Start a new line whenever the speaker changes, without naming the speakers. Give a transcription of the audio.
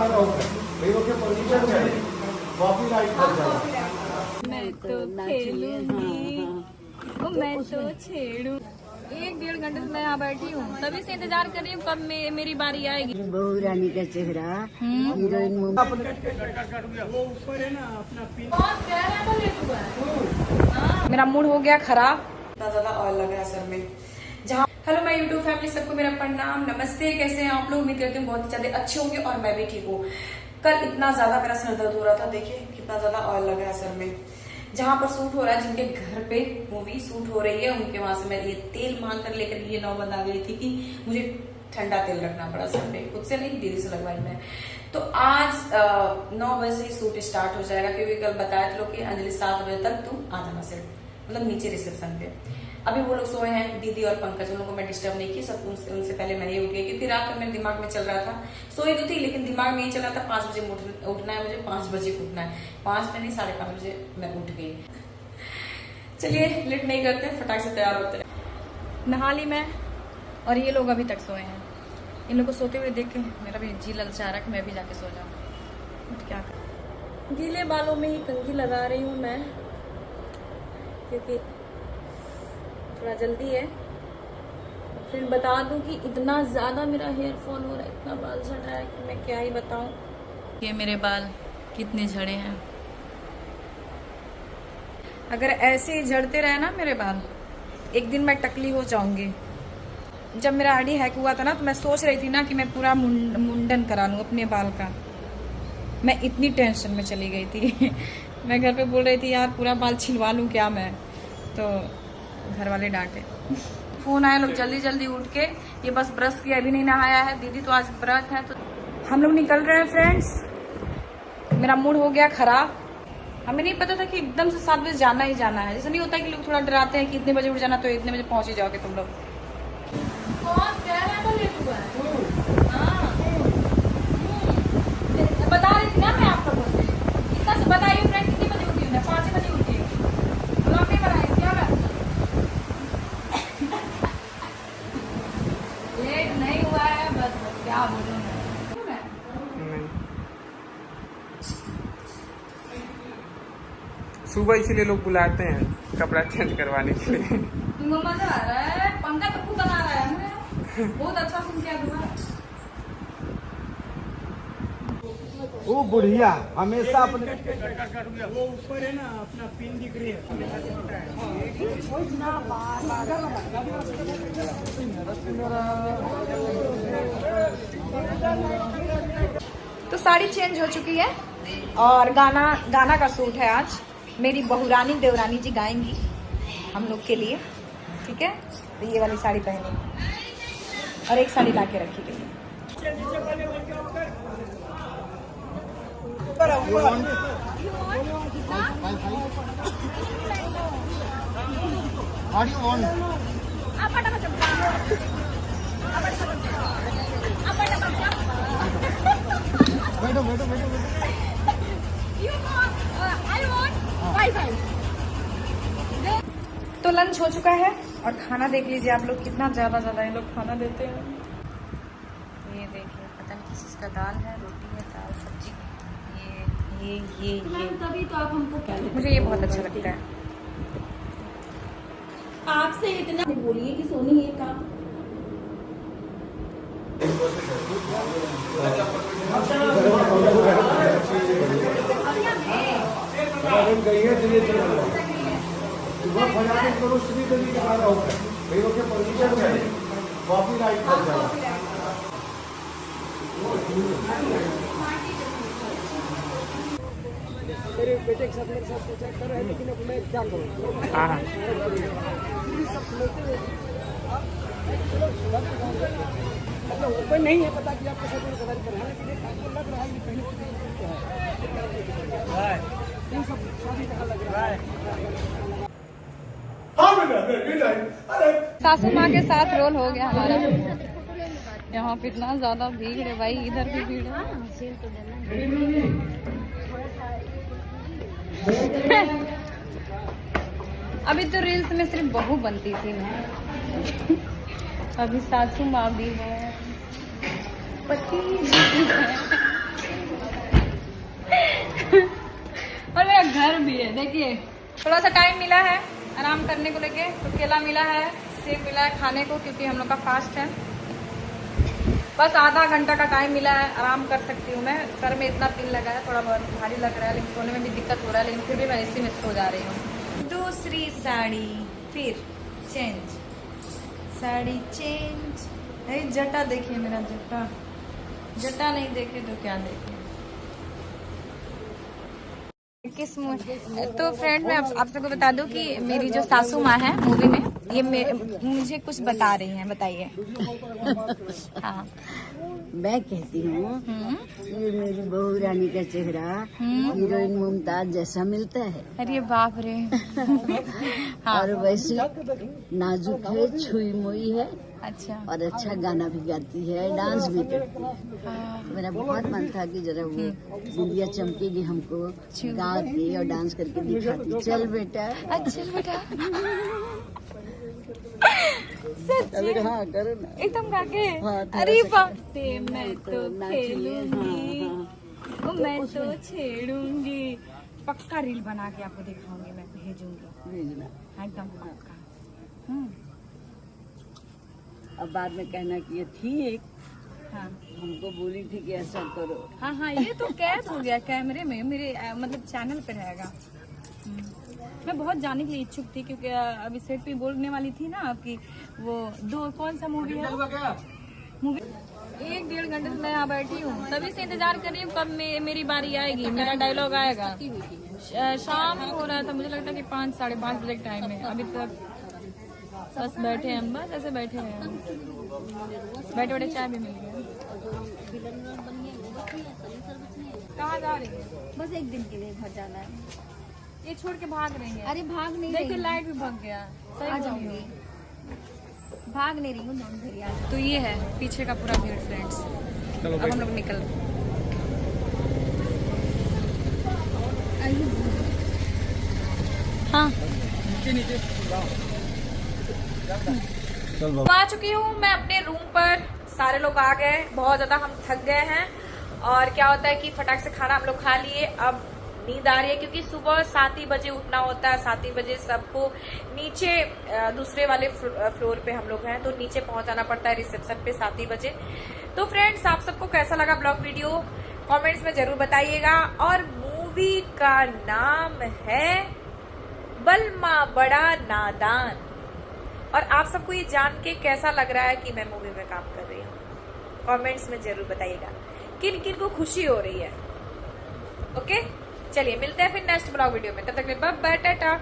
मैं तो खेलूंगी, मैं तो छेड़ू। 1-1.5 घंटे से मैं यहाँ बैठी हूँ, तभी से इंतजार कर रही हूँ कब मेरी बारी आएगी।
बहू रानी का चेहरा हीरोइन
मेरा मूड हो गया खराब, इतना ज्यादा ऑयल लगा है सर में। जहाँ हेलो माय यूट्यूब फैमिली, सबको मेरा प्रणाम, नमस्ते। कैसे हैं आप लोग? उम्मीद करती हूँ बहुत ज्यादा अच्छे होंगे और मैं भी ठीक हूँ। कल इतना ज्यादा मेरा सर दर्द हो रहा था, देखिए कितना ज्यादा ऑयल लगा है सर में। जहां पर शूट हो रहा है, जिनके घर पे मूवी शूट हो रही है, उनके वहां से मैं ये तेल मांग कर लेकर ये नौबत आ गई थी कि मुझे ठंडा तेल रखना पड़ा सर पे। खुद से नहीं, दीदी से लगवाई मैं। तो आज 9 बजे से शूट स्टार्ट हो जाएगा, क्योंकि कल बताया था लोग कि अंजलि 7 बजे तक तुम आ जाना सेट, मतलब नीचे रिसेप्शन पे। अभी वो लोग सोए हैं, दीदी और पंकज, उन लोगों को मैं डिस्टर्ब नहीं की। सब उनसे पहले मैं ये उठ गई, क्योंकि रात में मेरे दिमाग में चल रहा था, सोई तो थी लेकिन दिमाग में ये चल रहा था 5 बजे उठना है मुझे, 5 बजे उठना है। 5 में नहीं, 5:30 बजे मैं उठ गई। चलिए लेट नहीं करते, फटाक से तैयार होते हैं। नहा ली मैं, और ये लोग अभी तक सोए हैं। इन लोग को सोते हुए देख के मेरा भी जी ललचा रहा कि मैं भी जाके सो जाऊं। बट क्या कर, गीले बालों में ही कंघी लगा रही हूँ मैं, क्योंकि थोड़ा जल्दी है। फिर बता दूं कि इतना ज्यादा मेरा हेयर फॉल हो रहा है, इतना बाल झड़ रहा है कि मैं क्या ही बताऊं। ये मेरे बाल कितने झड़े हैं। अगर ऐसे ही झड़ते रहे ना मेरे बाल, एक दिन मैं टकली हो जाऊंगी। जब मेरा आईडी हैक हुआ था ना, तो मैं सोच रही थी ना कि मैं पूरा मुंडन करा लूं अपने बाल का। मैं इतनी टेंशन में चली गई थी मैं घर पे बोल रही थी यार पूरा बाल छिलवा लूं क्या मैं, तो घर वाले डांटे। फोन आया, लोग जल्दी जल्दी उठ के, ये बस ब्रश किया, अभी नहीं नहाया है। दीदी तो आज व्रत है, तो हम लोग निकल रहे हैं फ्रेंड्स। मेरा मूड हो गया खराब। हमें नहीं पता था कि एकदम से 7 बजे जाना ही जाना है। जैसे नहीं होता है कि लोग थोड़ा डराते हैं कि इतने बजे उठ जाना, तो इतने बजे पहुंच ही जाओगे तुम लोग। कौन कह रहा था लेट हुआ है? हाँ, बता रही थी ना मैं आप लोगों से। इतना से बताइए फ्रेंड, कितने बजे उठी हूँ? 5 बजे उठी हूँ। ब्लॉग नहीं बनाई क्या मैं? लेट नहीं हुआ है, बस क्या बोलूं मैं।
सुबह इसीलिए लोग बुलाते हैं कपड़ा चेंज करवाने के लिए।
मजा आ रहा है, पंखा तो खूब बना रहा है, बहुत अच्छा सुन के तुम्हारा।
वो बुढ़िया हमेशा अपने वो ऊपर है ना, अपना पिन दिख रही है।
तो साड़ी चेंज हो चुकी है, और गाना का शूट है आज। मेरी बहुरानी देवरानी जी गाएंगी हम लोग के लिए, ठीक है। तो ये वाली साड़ी पहनी और एक साड़ी ला के रखी गई है। तो लंच हो चुका है, और खाना देख लीजिए आप लोग, कितना ज्यादा ये लोग खाना देते हैं। ये देखिए, पता नहीं किस चीज का दाल है, रोटी है, दाल सब्जी। ये
तभी तो आप हमको क्या
मुझे ये बहुत अच्छा लगता है।
आपसे इतना बोलिए कि सोनी ये काम
मेरे बेटे के साथ मेरे साथ चेक कर रहे हैं, लेकिन अब मैं क्या करूँ?
हाँ
सब समझते हुए कोई नहीं है पता कि आपके साथ में कराने के लिए आपको लग रहा है कि पहले इन सब शादी का लग रहा है।
सासू माँ के साथ रोल हो गया हमारा। यहाँ पे इतना ज्यादा भीड़ है भाई, इधर भी भीड़ है। अभी तो रील्स में सिर्फ बहू बनती थी मैं, अभी सासू माँ भी है, पति भी है। और मेरा घर भी है। देखिए थोड़ा सा टाइम मिला है आराम करने को लेके, तो केला मिला है, सेब मिला है खाने को, क्योंकि हम लोग का फास्ट है। बस आधा घंटा का टाइम मिला है, आराम कर सकती हूँ मैं। सर में इतना पिन लगा है, थोड़ा बहुत भारी लग रहा है, लेकिन सोने में भी दिक्कत हो रहा है, लेकिन फिर भी मैं इसी में सो जा रही हूँ। दूसरी साड़ी फिर चेंज, साड़ी चेंज। अरे जटा देखिए मेरा जटा, जटा नहीं देखे तो क्या देखे। किस तो फ्रेंड मैं आप सबको बता दूं कि मेरी जो सासू माँ है मूवी में, ये मुझे कुछ बता रही हैं, बताइए। हाँ
मैं कहती हूँ ये मेरी बहू रानी का चेहरा हीरोइन मुमताज जैसा मिलता है।
अरे बाप रे। हाँ।
और वैसी नाजुक है, छुई मुई है,
अच्छा,
और अच्छा गाना भी गाती है, डांस भी करती है। तो मेरा बहुत मन था कि जरा वो बिंदिया चमकेगी हमको गा के और डांस करके दिखाती। चल बेटा,
अच्छा बेटा।
अरे हाँ करो ना
एकदम गा के।
हाँ, थोड़ा
अरे
सा
बाप रे, मैं तो
नाचिए।
खेलूंगी,
हाँ,
मैं तो छेड़ूंगी। पक्का रील बना के आपको दिखाऊंगी, मैं भेजूंगी
भेजना।
एकदम पक्का।
अब बाद में कहना कि ये थी एक,
हाँ
हमको बोली थी कि ऐसा करो।
हाँ हाँ, ये तो कैद हो गया कैमरे में, मेरे मतलब चैनल पे रहेगा। मैं बहुत जाने के लिए इच्छुक थी, क्योंकि अभी सेट पे बोलने वाली थी ना आपकी वो दो, कौन सा मूवी है मूवी। 1-1.5 घंटे से मैं यहाँ बैठी हूँ, तभी से इंतजार कर रही हूँ कब मेरी बारी आएगी, मेरा डायलॉग आएगा। शाम हो रहा था, मुझे लगता है कि 5-5:30 बजे के टाइम में। अभी तक बस बैठे हैं, बस ऐसे बैठे हैं, बैठे बैठे चाय भी मिल गया। कहाँ जा रही है?
बस एक दिन के लिए घर जाना है।
ये छोड़ के भाग रही है।
अरे भाग नहीं
देखिए
रही,
लाइट भी भाग गया।
आ जाऊंगी। भाग नहीं रही हूँ, दोनों घर आ जाऊंगी।
तो ये है पीछे का पूरा भीड़ फ्रेंड्स। अब हम लोग निकल रहे हैं। हाँ आ चुकी हूँ मैं अपने रूम पर। सारे लोग आ गए, बहुत ज्यादा हम थक गए हैं। और क्या होता है कि फटाक से खाना हम लोग खा लिए, अब नींद आ रही है, क्योंकि सुबह 7 ही बजे उठना होता है। 7 ही बजे सबको नीचे दूसरे वाले फ्लोर पे हम लोग हैं, तो नीचे पहुंचाना पड़ता है रिसेप्शन पे 7 ही बजे। तो फ्रेंड्स आप सबको कैसा लगा ब्लॉग वीडियो कमेंट्स में जरूर बताइएगा। और मूवी का नाम है बलमा बड़ा नादान। और आप सबको ये जान के कैसा लग रहा है कि मैं मूवी में काम कर रही हूँ, कमेंट्स में जरूर बताइएगा। किन किन को खुशी हो रही है। ओके चलिए मिलते हैं फिर नेक्स्ट ब्लॉग वीडियो में, तब तक के लिए बाय बाय, टाटा।